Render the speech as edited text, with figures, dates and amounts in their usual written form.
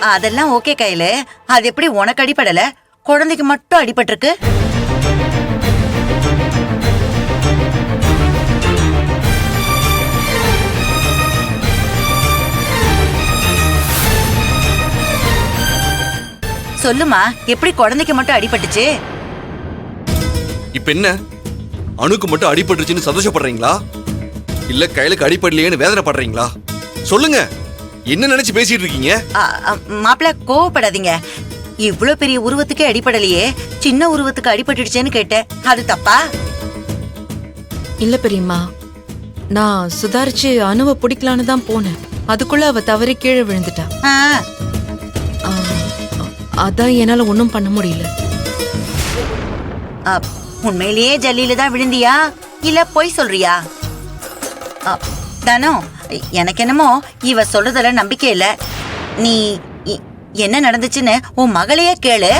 அதெல்லாம் ஓகே கையில. அது எப்படி உனக்கு அடிபடல, குழந்தைக்கு மட்டும் அடிபட்டிருக்கு? சொல்லுமா, எப்படி குழந்தைக்கு மட்டும் அடிபட்டுச்சு? இப்ப என்ன, அணுக்கு மட்டும் அடிபட்டுருச்சுன்னு சந்தோஷப்படுறீங்களா இல்ல கையிலுக்கு அடிபடலையேன்னு வேதனைப்படுறீங்களா? சொல்லுங்க, என்ன நினைச்சு பேசிட்டு இருக்கீங்க? மாப்பிள்ள கோவப்படாதீங்க. இவ்ளோ பெரிய உருவத்துக்கே அடிபடலையே, சின்ன உருவத்துக்கு அடிபட்டுடுச்சேன்னு கேட்டேன். அது தப்பா? இல்ல பெரியம்மா, நான் சுதாரிச்சு அணுவை பிடிக்கலான்னு தான் போனேன். அதுக்குள்ள அவ தவறி கீழே விழுந்துட்டா. அதான் என்னால ஒன்னும் பண்ண முடியல. உண்மையிலேயே ஜல்லியில தான் விழுந்தியா இல்ல பொய் சொல்றியா? தானோ, எனக்கு என்னமோ இவ சொல்றதுல நம்பிக்கை இல்ல. நீ என்ன நடந்துச்சுன்னு உன் மகளையே கேளு.